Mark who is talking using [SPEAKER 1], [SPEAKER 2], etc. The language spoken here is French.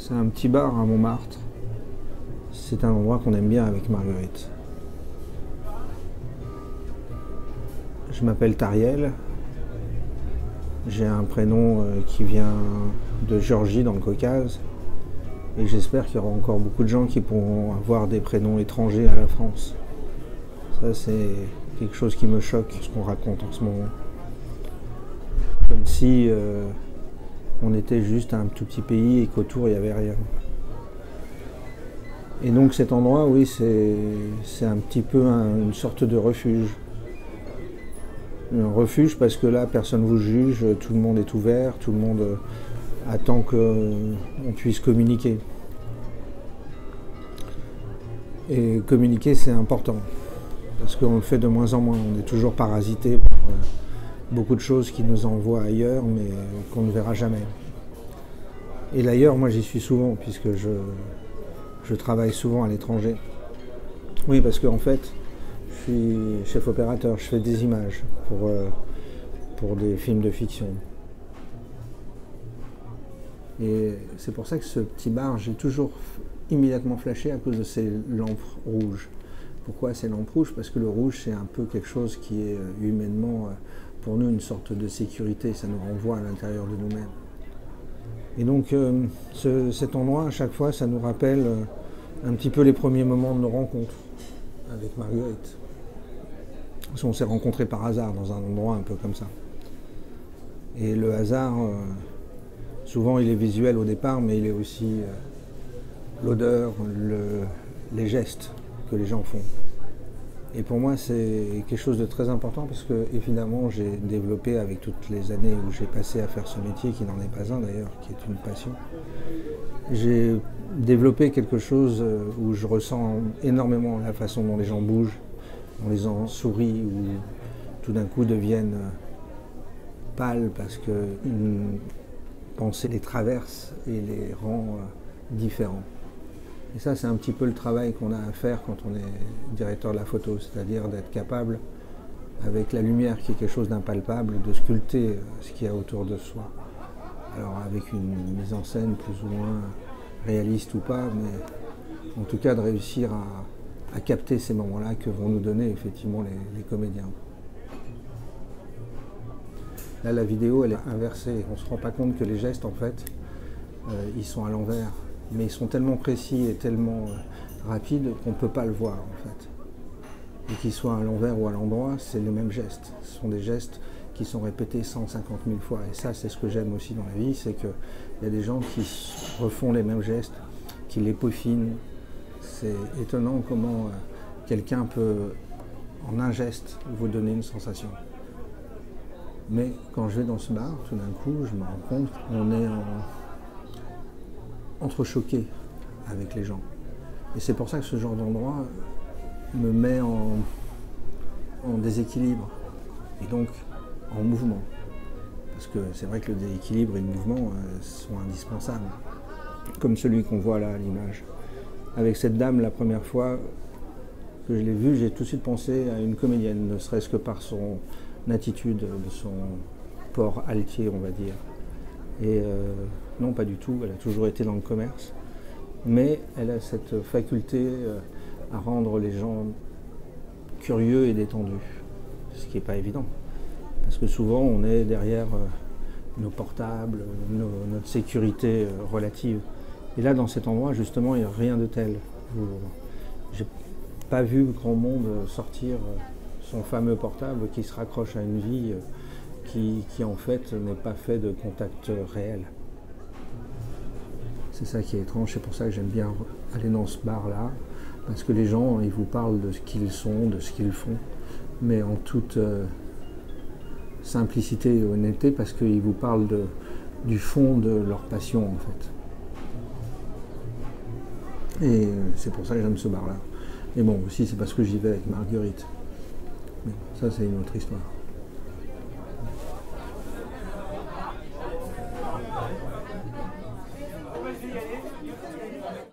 [SPEAKER 1] C'est un petit bar à Montmartre. C'est un endroit qu'on aime bien avec Marguerite. Je m'appelle Tariel. J'ai un prénom qui vient de Géorgie dans le Caucase. Et j'espère qu'il y aura encore beaucoup de gens qui pourront avoir des prénoms étrangers à la France. Ça, c'est quelque chose qui me choque, ce qu'on raconte en ce moment. Comme si on était juste un tout petit pays et qu'autour, il n'y avait rien. Et donc cet endroit, oui, c'est un petit peu une sorte de refuge. Un refuge parce que là, personne ne vous juge, tout le monde est ouvert, tout le monde attend qu'on puisse communiquer. Et communiquer, c'est important, parce qu'on le fait de moins en moins. On est toujours parasité par beaucoup de choses qui nous envoient ailleurs, mais qu'on ne verra jamais. Et d'ailleurs, moi j'y suis souvent, puisque je travaille souvent à l'étranger. Oui, parce qu'en fait, je suis chef opérateur, je fais des images pour des films de fiction. Et c'est pour ça que ce petit bar, j'ai toujours immédiatement flashé à cause de ces lampes rouges. Pourquoi ces lampes rouges? Parce que le rouge, c'est un peu quelque chose qui est humainement, pour nous, une sorte de sécurité. Ça nous renvoie à l'intérieur de nous-mêmes. Et donc, cet endroit, à chaque fois, ça nous rappelle un petit peu les premiers moments de nos rencontres avec Marguerite. Parce qu'on s'est rencontrés par hasard dans un endroit un peu comme ça. Et le hasard, souvent il est visuel au départ, mais il est aussi l'odeur, les gestes que les gens font. Et pour moi, c'est quelque chose de très important parce que, évidemment, j'ai développé avec toutes les années où j'ai passé à faire ce métier, qui n'en est pas un d'ailleurs, qui est une passion, j'ai développé quelque chose où je ressens énormément la façon dont les gens bougent, dont les gens sourient ou tout d'un coup deviennent pâles parce qu'une pensée les traverse et les rend différents. Et ça, c'est un petit peu le travail qu'on a à faire quand on est directeur de la photo, c'est-à-dire d'être capable, avec la lumière qui est quelque chose d'impalpable, de sculpter ce qu'il y a autour de soi. Alors avec une mise en scène plus ou moins réaliste ou pas, mais en tout cas de réussir à capter ces moments-là que vont nous donner effectivement les comédiens. Là, la vidéo, elle est inversée. On ne se rend pas compte que les gestes, en fait, ils sont à l'envers. Mais ils sont tellement précis et tellement rapides qu'on ne peut pas le voir, en fait. Et qu'ils soient à l'envers ou à l'endroit, c'est le même geste. Ce sont des gestes qui sont répétés 150 000 fois. Et ça, c'est ce que j'aime aussi dans la vie, c'est qu'il y a des gens qui refont les mêmes gestes, qui les peaufinent. C'est étonnant comment quelqu'un peut, en un geste, vous donner une sensation. Mais quand je vais dans ce bar, tout d'un coup, je me rends compte qu'on est entrechoqué avec les gens. Et c'est pour ça que ce genre d'endroit me met en déséquilibre et donc en mouvement. Parce que c'est vrai que le déséquilibre et le mouvement sont indispensables, comme celui qu'on voit là à l'image. Avec cette dame, la première fois que je l'ai vue, j'ai tout de suite pensé à une comédienne, ne serait-ce que par son attitude, de son port altier, on va dire. Et non, pas du tout, elle a toujours été dans le commerce, mais elle a cette faculté à rendre les gens curieux et détendus, ce qui n'est pas évident, parce que souvent on est derrière nos portables, notre sécurité relative. Et là, dans cet endroit, justement, il n'y a rien de tel. J'ai pas vu grand monde sortir son fameux portable qui se raccroche à une vie qui en fait n'est pas fait de contact réel. C'est ça qui est étrange, c'est pour ça que j'aime bien aller dans ce bar-là, parce que les gens, ils vous parlent de ce qu'ils sont, de ce qu'ils font, mais en toute simplicité et honnêteté, parce qu'ils vous parlent du fond de leur passion, en fait. Et c'est pour ça que j'aime ce bar-là. Et bon, aussi, c'est parce que j'y vais avec Marguerite. Mais ça, c'est une autre histoire.